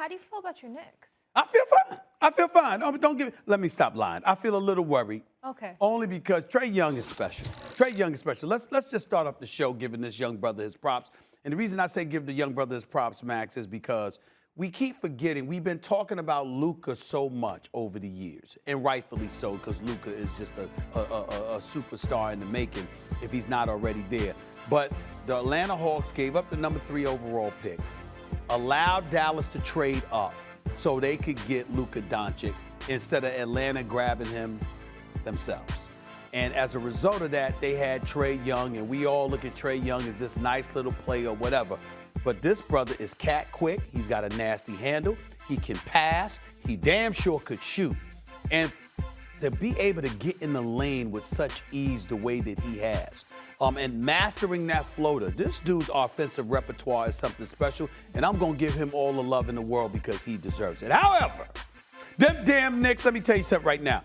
how do you feel about your Knicks? I feel fine. I feel fine. Oh, don't give me. Let me stop lying. I feel a little worried. Okay. Only because Trae Young is special. Trae Young is special. Let's just start off the show giving this young brother his props. And the reason I say give the young brother his props, Max, is because we keep forgetting. We've been talking about Luka so much over the years, and rightfully so, because Luka is just a superstar in the making if he's not already there. But the Atlanta Hawks gave up the number 3 overall pick, allowed Dallas to trade up so they could get Luka Doncic instead of Atlanta grabbing him themselves. And as a result of that, they had Trae Young, and we all look at Trae Young as this nice little player or whatever. But this brother is cat quick. He's got a nasty handle. He can pass. He damn sure could shoot. And to be able to get in the lane with such ease the way that he has, and mastering that floater, this dude's offensive repertoire is something special, and I'm going to give him all the love in the world because he deserves it. However, them damn Knicks, let me tell you something right now.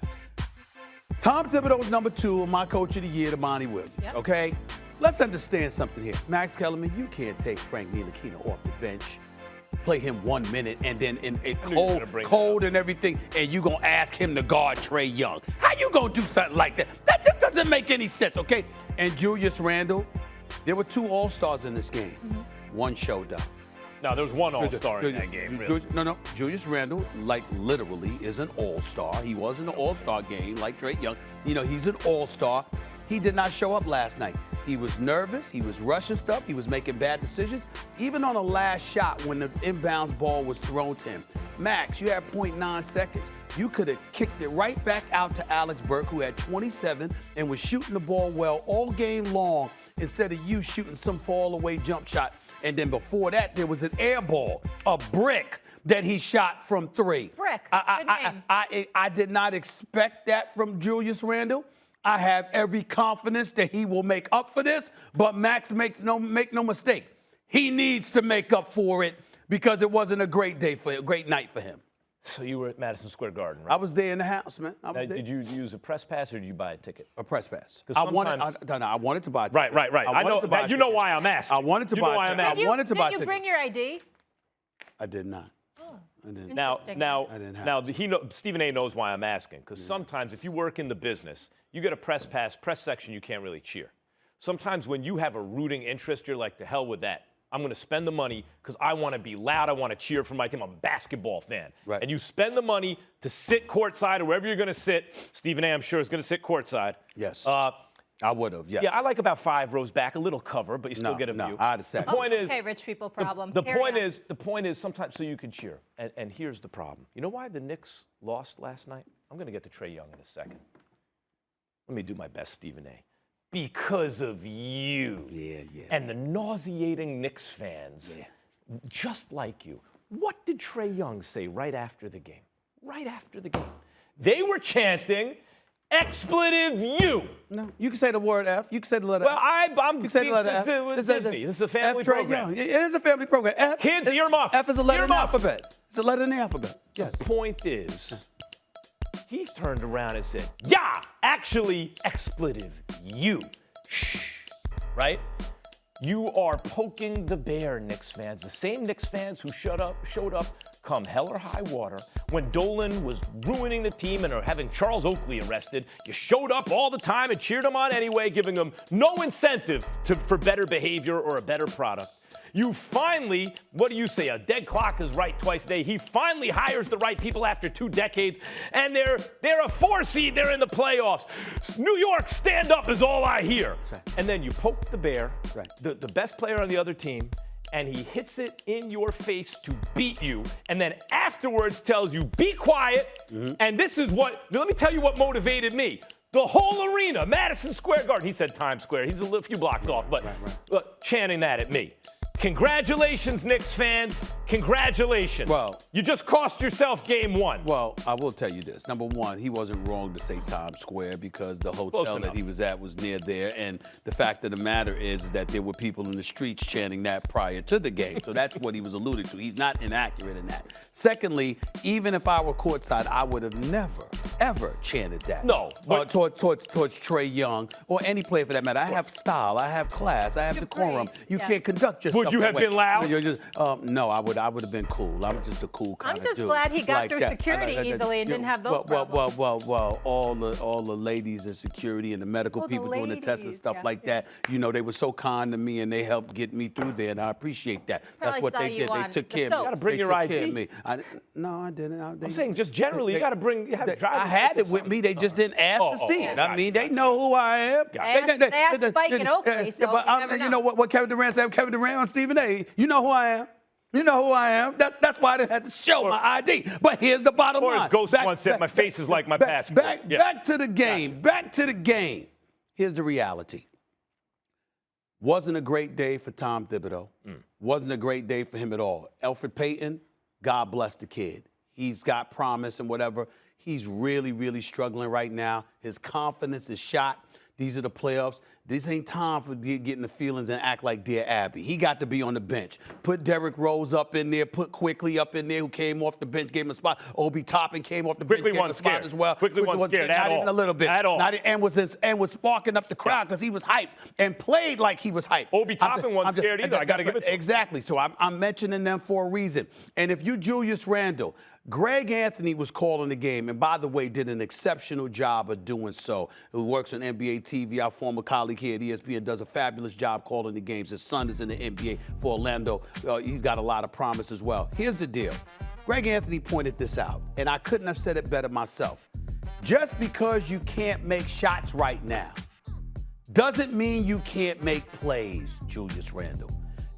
Tom Thibodeau is number 2 and my coach of the year, Monty Williams, okay? Let's understand something here. Max Kellerman, you can't take Frank Ntilikina off the bench, play him 1 minute, and then in cold and everything, and you going to ask him to guard Trae Young. How you going to do something like that? That just doesn't make any sense, okay? And Julius Randle, there were 2 All-Stars in this game. One showed up. No, there was one All-Star in that game, really. No. Julius Randle, like, literally is an All-Star. He was in an All-Star game like Trae Young. You know, he's an All-Star. He did not show up last night. He was nervous. He was rushing stuff. He was making bad decisions. Even on the last shot when the inbounds ball was thrown to him. Max, you had 0.9 seconds. You could have kicked it right back out to Alex Burke, who had 27 and was shooting the ball well all game long instead of you shooting some fall-away jump shot. And then before that, there was an air ball, a brick that he shot from 3. Brick. I did not expect that from Julius Randle. I have every confidence that he will make up for this, but Max make no mistake. He needs to make up for it because it wasn't a great night for him. So you were at Madison Square Garden, right? I was there in the house, man. Did you use a press pass or did you buy a ticket? A press pass. I wanted to buy a ticket. Right. I know that. You know why I'm asking. I wanted to buy a ticket. I wanted to buy a ticket. Did you bring your ID? I did not. Stephen A. knows why I'm asking, because sometimes if you work in the business, you get a press section, you can't really cheer. Sometimes when you have a rooting interest, you're like, to hell with that. I'm going to spend the money because I want to be loud. I want to cheer for my team. I'm a basketball fan. Right. And you spend the money to sit courtside or wherever you're going to sit. Stephen A., I'm sure, is going to sit courtside. Yes. I would have, yes. Yeah, I like about 5 rows back, a little cover, but you still get a view. I had a second. The point is, okay, rich people problems. The point is sometimes so you can cheer. And here's the problem. You know why the Knicks lost last night? I'm going to get to Trae Young in a second. Let me do my best, Stephen A. Because of you. Yeah. And the nauseating Knicks fans, just like you. What did Trae Young say right after the game? Right after the game. They were chanting, expletive you. No, you can say the word F. You can say the letter F. Well, I'm you can say the letter F. This is a family program. It is a family program. F. Kids, earmuffs. F is a letter in the alphabet. It's a letter in the alphabet. Yes. The point is, he turned around and said, yeah, actually, expletive, you. Shh, right? You are poking the bear, Knicks fans. The same Knicks fans who showed up come hell or high water when Dolan was ruining the team and are having Charles Oakley arrested. You showed up all the time and cheered him on anyway, giving him no incentive for better behavior or a better product. You finally, what do you say? A dead clock is right twice a day. He finally hires the right people after 2 decades, and they're a 4 seed. They're in the playoffs. New York, stand up is all I hear. Right. And then you poke the bear, right. the best player on the other team, and he hits it in your face to beat you, and then afterwards tells you, be quiet, and this is let me tell you what motivated me. The whole arena, Madison Square Garden. He said Times Square. He's a few blocks off, but chanting that at me. Congratulations, Knicks fans. Congratulations. Well, you just cost yourself game 1. Well, I will tell you this. Number one, he wasn't wrong to say Times Square because the hotel that he was at was near there. And the fact of the matter is that there were people in the streets chanting that prior to the game. So that's what he was alluding to. He's not inaccurate in that. Secondly, even if I were courtside, I would have never ever chanted that. No, but- towards Trae Young or any player for that matter. I have style, I have class, I have decorum. praise, You yeah. can't conduct yourself. Would you that have way. been loud? You're just, no, I would have been cool. I'm just a cool kind I'm of just dude. glad he got like through that. security easily and didn't have those problems. Well, all the ladies in security and the medical Oh, the people doing the tests and ladies, stuff yeah, like yeah. that. You know, they were so kind to me and they helped get me through there, and I appreciate that. That's Probably what saw they you did. They on took the care of me. soap. You gotta bring They your took care of ID. me. No, I didn't. I'm saying just generally, you got to bring. You have I driver's had it license with or me. They just didn't ask to see it. I gotcha, mean, they know who I am. They asked Spike in Oakley, so but you never you know. know what Kevin Durant said? Kevin Durant on Stephen A. You know who I am. You know who I am. That's why I didn't have to show my ID. But here's the bottom Or line. as Ghost once said, my face is like my passport. Back to the game. Back to the game. Here's the reality. Wasn't a great day for Tom Thibodeau. Wasn't a great day for him at all. Elfrid Payton, God bless the kid. He's got promise and whatever. He's really, really struggling right now. His confidence is shot. These are the playoffs. This ain't time for getting the feelings and act like Dear Abby. He got to be on the bench. Put Derrick Rose up in there. Put Quickly up in there, who came off the bench, gave him a spot. Obi Toppin came off the bench, Quickly gave him a wasn't spot scared. as well. Quickly wasn't scared at not all. even a little bit. At all. And was sparking up the crowd because he was hyped and played like he was hyped. Obi Toppin wasn't scared either. I got to give it to him. Exactly. So I'm mentioning them for a reason. And if you Julius Randle, Greg Anthony was calling the game, and by the way, did an exceptional job of doing so. Who works on NBA TV, our former colleague here at ESPN, does a fabulous job calling the games. His son is in the NBA for Orlando. He's got a lot of promise as well. Here's the deal. Greg Anthony pointed this out, and I couldn't have said it better myself. Just because you can't make shots right now doesn't mean you can't make plays, Julius Randle.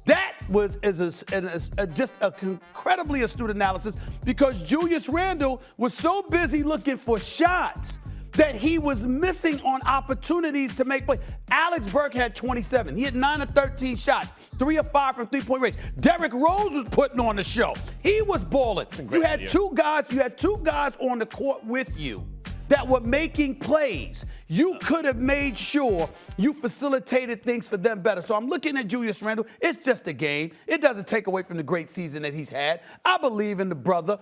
That was just an incredibly astute analysis because Julius Randle was so busy looking for shots that he was missing on opportunities to make plays. Alex Burke had 27. He had 9 of 13 shots, 3 of 5 from three-point range. Derrick Rose was putting on the show. He was balling. You had two guys on the court with you that were making plays. You could have made sure you facilitated things for them better. So I'm looking at Julius Randle. It's just a game. It doesn't take away from the great season that he's had. I believe in the brother.